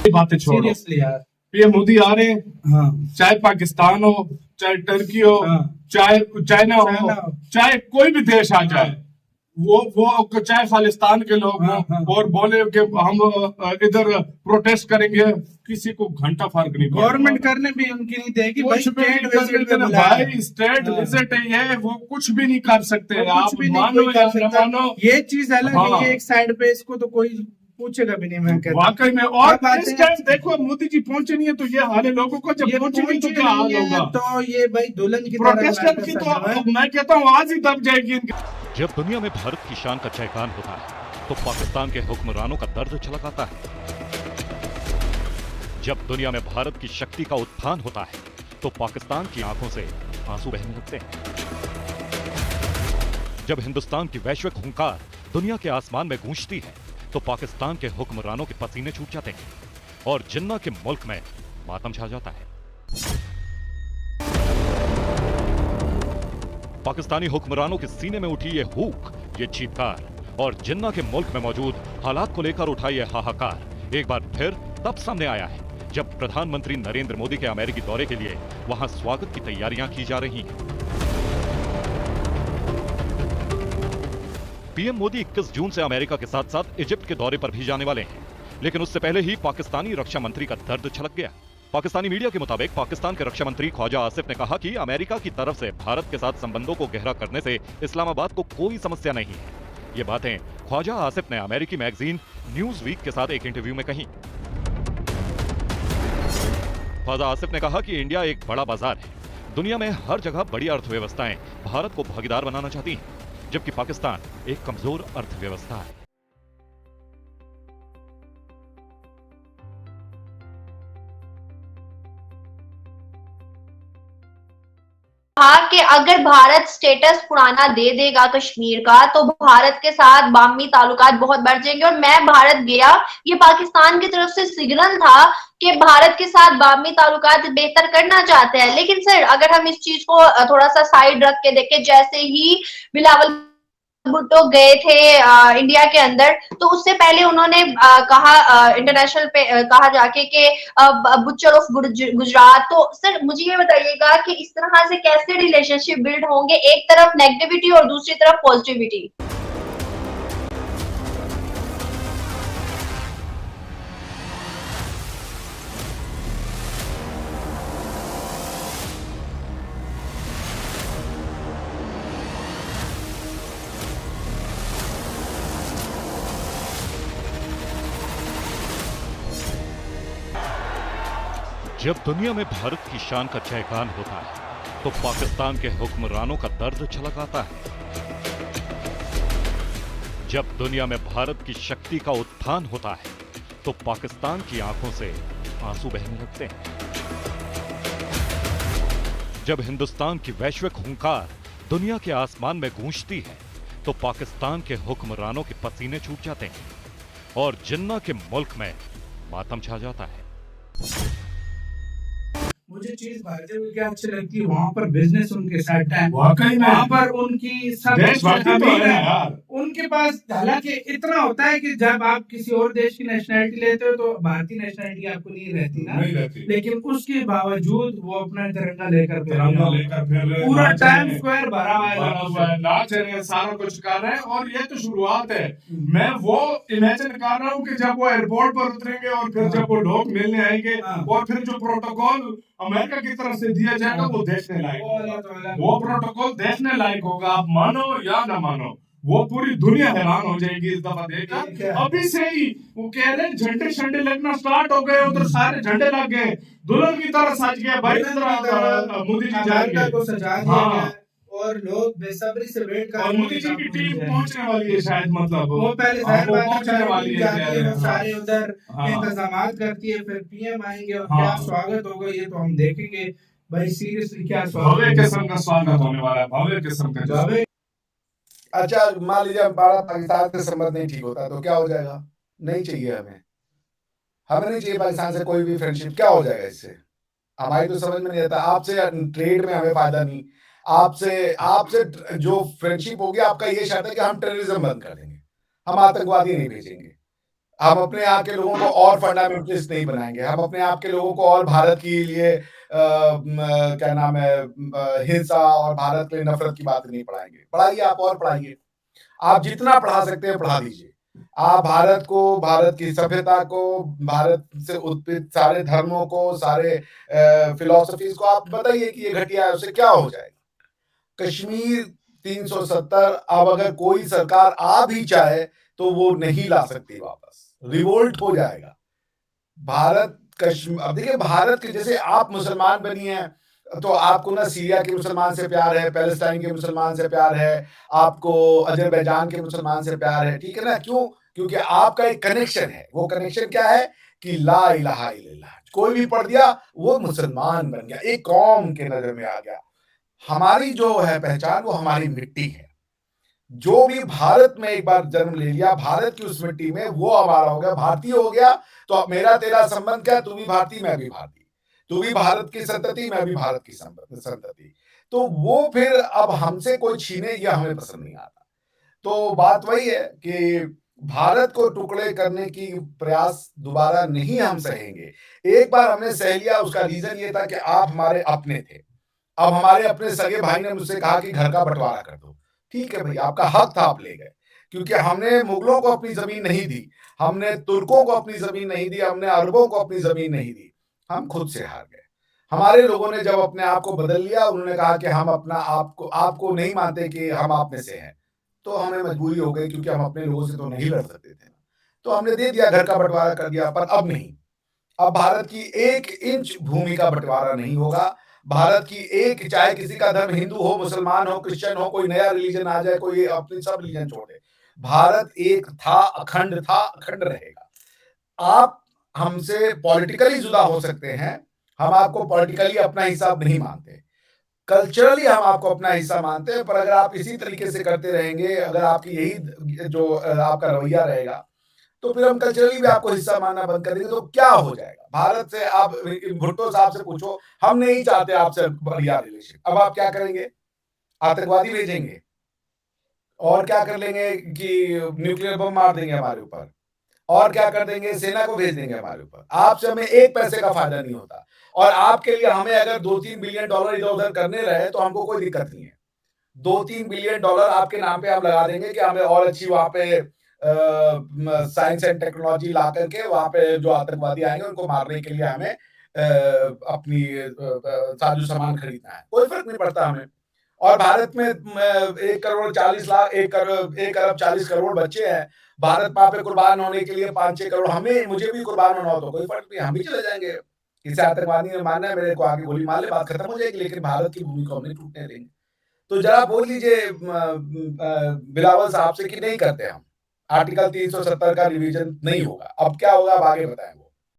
बातें छोड़ो, सीरियसली यार। पीएम मोदी आ रहे हैं, हाँ चाहे पाकिस्तान हो, चाहे टर्की हो, हाँ चाहे चाइना हो, चाइना हो। चाहे कोई भी देश आ जाए, हाँ वो चाहे खालिस्तान के लोग हाँ हों हाँ। और बोले कि हम इधर प्रोटेस्ट करेंगे, किसी को घंटा फर्क नहीं पड़ने गवर्नमेंट वाला। करने भी उनकी नहीं देगी भाई, कुछ भी स्टेट नहीं कर विजिट सकते पे ना बुलाया है। भाई, स्टेट हाँ। विजिट है, वो कुछ भी नहीं कर सकते। वो आप कुछ भी नहीं मानो कोई या कर न सकता। मानो। ये चीज अलग है, हाँ ये एक साइड पे, इसको तो कोई पूछेगा भी नहीं, मैं कहता हूँ। वाकई में। और अब आते इस हैं, टाइम देखो मोदी जी पहुंचे नहीं है तो ये हाल है लोगों को, जब ये पहुंचेंगे तो पहुंचे क्या हाल नहीं है होगा। तो ये भाई दुल्हन की तरह प्रोटेस्टर की तो मैं कहता हूँ आज ही दब जाएगी इनकी। जब दुनिया में भारत की शान का जयगान होता है तो पाकिस्तान के हुक्मरानों का दर्द छलक आता है। जब दुनिया में भारत की शक्ति का उत्थान होता है तो पाकिस्तान की आंखों से आंसू बहने लगते हैं। जब हिंदुस्तान की वैश्विक हुंकार दुनिया के आसमान में गूंजती है तो पाकिस्तान के हुक्मरानों के पसीने छूट जाते हैं और जिन्ना के मुल्क में मातम छा जाता है। पाकिस्तानी हुक्मरानों के सीने में उठी ये हूक, ये चीत्कार और जिन्ना के मुल्क में मौजूद हालात को लेकर उठा ये हाहाकार एक बार फिर तब सामने आया है जब प्रधानमंत्री नरेंद्र मोदी के अमेरिकी दौरे के लिए वहां स्वागत की तैयारियां की जा रही हैं। पीएम मोदी 21 जून से अमेरिका के साथ साथ इजिप्ट के दौरे पर भी जाने वाले हैं, लेकिन उससे पहले ही पाकिस्तानी रक्षा मंत्री का दर्द छलक गया। पाकिस्तानी मीडिया के मुताबिक पाकिस्तान के रक्षा मंत्री ख्वाजा आसिफ ने कहा कि अमेरिका की तरफ से भारत के साथ संबंधों को गहरा करने से इस्लामाबाद को कोई समस्या नहीं है। ये बातें ख्वाजा आसिफ ने अमेरिकी मैगजीन न्यूज वीक के साथ एक इंटरव्यू में कही। ख्वाजा आसिफ ने कहा कि इंडिया एक बड़ा बाजार है, दुनिया में हर जगह बड़ी अर्थव्यवस्थाएं भारत को भागीदार बनाना चाहती हैं, जबकि पाकिस्तान एक कमजोर अर्थव्यवस्था है। कहा कि अगर भारत स्टेटस पुराना दे देगा कश्मीर का तो भारत के साथ बामी ताल्लुकात बहुत बढ़ जाएंगे। और मैं भारत गया, ये पाकिस्तान की तरफ से सिग्नल था कि भारत के साथ बामी ताल्लुकात बेहतर करना चाहते हैं। लेकिन सर अगर हम इस चीज को थोड़ा सा साइड रख के देखें, जैसे ही बिलावल भुट्टो गए थे इंडिया के अंदर, तो उससे पहले उन्होंने कहा इंटरनेशनल पे कहा जाके कि बुचर ऑफ गुजरात। तो सर मुझे ये बताइएगा कि इस तरह से कैसे रिलेशनशिप बिल्ड होंगे, एक तरफ नेगेटिविटी और दूसरी तरफ पॉजिटिविटी। जब दुनिया में भारत की शान का जयगान होता है तो पाकिस्तान के हुक्मरानों का दर्द छलक आता है। जब दुनिया में भारत की शक्ति का उत्थान होता है तो पाकिस्तान की आंखों से आंसू बहने लगते हैं। जब हिंदुस्तान की वैश्विक हुंकार दुनिया के आसमान में गूंजती है तो पाकिस्तान के हुक्मरानों के पसीने छूट जाते हैं और जिन्ना के मुल्क में मातम छा जाता है। मुझे चीज भारतीय को क्या अच्छी लगती है, वहाँ पर बिजनेस उनके सेट है, वाकई में वहाँ पर उनकी सब देशभक्ति तो अमीर है है। यार। उनके पास हालांकि इतना होता है कि जब आप किसी और देश की नेशनलिटी लेते हो तो भारतीय नेशनलिटी आपको नहीं रहती ना, नहीं रहती। लेकिन उसके बावजूद वो अपना तिरंगा लेकर तिरंगा लेकर फिर पूरा नाच टाइम रहे हैं। स्क्वायर भरा हुआ बना हुआ है, है। नाच रहे हैं, सारा कुछ कर रहे हैं और ये तो शुरुआत है। मैं वो इमेजिन कर रहा हूँ कि जब वो एयरपोर्ट पर उतरेंगे और फिर जब वो लोग मिलने आएंगे और फिर जो प्रोटोकॉल अमेरिका की तरफ से दिया जाएगा वो देखने लायक होगा। वो प्रोटोकॉल देखने लायक होगा, आप मानो या ना मानो। वो पूरी दुनिया हैरान हो जाएगी इस दफा देखकर। अभी से ही वो कह रहे हैं झंडे शंडे लगना स्टार्ट हो गए, उधर सारे झंडे लग गए, दुल्हन की तरह सज गया भाई, मोदी जी जाएंगे को सजा दिया गया और लोग बेसब्री से वेट कर रहे और हैं। मोदी जी की टीम पहुंचने वाली है शायद, मतलब वो पहले हाँ, जाहिर वो बात है पहुंचने वाली है। वो सारे उधर हाँ। इंतजामात करती है, फिर पीएम आएंगे और हाँ। क्या स्वागत होगा ये तो हम देखेंगे भाई। सीरियसली क्या भव्य स्वागत किस्म का स्वागत होने वाला है, भव्य किस्म का। भव्य। अच्छा मान लीजिए हमारा पाकिस्तान से संबंध नहीं ठीक होता तो क्या हो जाएगा? नहीं चाहिए हमें नहीं चाहिए पाकिस्तान से कोई भी फ्रेंडशिप। क्या हो जाएगा इससे? हमारी तो समझ में नहीं आता। आपसे ट्रेड में हमें फायदा नहीं, आपसे जो फ्रेंडशिप होगी आपका ये शर्त है कि हम टेररिज्म बंद कर देंगे, हम आतंकवादी नहीं भेजेंगे। हम अपने यहाँ के लोगों को और फंडामेंटलिस्ट नहीं बनाएंगे, हम अपने यहाँ के लोगों को और भारत के लिए क्या नाम है हिंसा और भारत के लिए नफरत की बातें नहीं पढ़ाएंगे। पढ़ाइए, आप और पढ़ाइए, आप जितना पढ़ा सकते हैं पढ़ा दीजिए। आप भारत को, भारत की सभ्यता को, भारत से उत्पन्न सारे धर्मों को, सारे फिलोसफीज को आप बताइए कि ये घटिया है, उससे क्या हो जाएगा। कश्मीर 370 अब अगर कोई सरकार आ भी चाहे तो वो नहीं ला सकती वापस, रिवोल्ट हो जाएगा। भारत कश्मीर, अब देखिए भारत के जैसे आप मुसलमान बनी हैं तो आपको ना सीरिया के मुसलमान से प्यार है, पैलेस्टाइन के मुसलमान से प्यार है, आपको अजरबैजान के मुसलमान से प्यार है, ठीक है ना? क्यों? क्योंकि आपका एक कनेक्शन है। वो कनेक्शन क्या है कि ला इलाहा इल्लल्लाह, कोई भी पढ़ दिया वो मुसलमान बन गया, एक कौम के नजर में आ गया। हमारी जो है पहचान वो हमारी मिट्टी है। जो भी भारत में एक बार जन्म ले लिया, भारत की उस मिट्टी में, वो हमारा हो गया, भारतीय हो गया। तो अब मेरा तेरा संबंध क्या? तू भी भारतीय, मैं भी भारतीय, तू भी भारत की संतति, मैं भी भारत की संतति। तो वो फिर अब हमसे कोई छीने, ये हमें पसंद नहीं आता। तो बात वही है कि भारत को टुकड़े करने की प्रयास दोबारा नहीं हम सहेंगे। एक बार हमने सह लिया, उसका रीजन ये था कि आप हमारे अपने थे। अब हमारे अपने सगे भाई ने मुझसे कहा कि घर का बंटवारा कर दो। ठीक है भाई, आपका हक था, आप ले गए, क्योंकि हमने मुगलों को अपनी जमीन नहीं दी, हमने तुर्कों को अपनी जमीन नहीं दी, हमने अरबों को अपनी जमीन नहीं दी, हम खुद से हार गए। हमारे लोगों ने जब अपने आप को बदल लिया, उन्होंने कहा कि हम अपना आपको नहीं मानते कि हम आप में से हैं, तो हमें मजबूरी हो गई, क्योंकि हम अपने लोगों से तो नहीं लड़ सकते थे। तो हमने दे दिया, घर का बंटवारा कर दिया, पर अब नहीं। अब भारत की 1 इंच भूमि का बंटवारा नहीं होगा। भारत की एक, चाहे किसी का धर्म हिंदू हो, मुसलमान हो, क्रिश्चियन हो, कोई नया रिलीजन आ जाए, कोई अपनी सब रिलीजन छोड़े, भारत एक था, अखंड रहेगा। आप हमसे पॉलिटिकली जुदा हो सकते हैं, हम आपको पॉलिटिकली अपना हिस्सा नहीं मानते, कल्चरली हम आपको अपना हिस्सा मानते हैं, पर अगर आप इसी तरीके से करते रहेंगे, अगर आपकी यही जो आपका रवैया रहेगा, तो फिर हम कल्चरली भी आपको हिस्सा मानना बंद कर देंगे। तो क्या हो जाएगा? भारत से आप भुट्टो साहब से पूछो, हम नहीं चाहते आपसे बढ़िया रिलेशन, अब आप क्या करेंगे? आतंकवादी भेजेंगे और क्या कर लेंगे कि न्यूक्लियर बम मार देंगे हमारे ऊपर, और क्या कर देंगे, सेना को भेज देंगे हमारे ऊपर। आपसे हमें एक पैसे का फायदा नहीं होता, और आपके लिए हमें अगर 2-3 बिलियन डॉलर इधर उधर करने रहे तो हमको कोई दिक्कत नहीं है। 2-3 बिलियन डॉलर आपके नाम पे हम लगा देंगे कि हमें और अच्छी वहां पे साइंस एंड टेक्नोलॉजी ला करके वहां पे जो आतंकवादी आएंगे उनको मारने के लिए हमें अपनी साजो सामान खरीदना है, कोई फर्क नहीं पड़ता हमें। और भारत में 1 करोड़ 40 लाख, 1 अरब 40 करोड़ बच्चे हैं। भारत वहां पे कुर्बान होने के लिए 5-6 करोड़, हमें, मुझे भी कुर्बान होना हो तो कोई फर्क नहीं, हम भी चले जाएंगे। किसी आतंकवादी ने मारना है, मेरे को आगे गोली मार ले, बात खत्म हो जाएगी, लेकिन भारत की भूमि को हम नहीं टूटने देंगे। तो जरा बोल लीजिए बिलावल साहब से कि नहीं करते हम, आर्टिकल 370 का रिवीजन नहीं होगा। अब क्या होगा, अब आगे बताएं वो।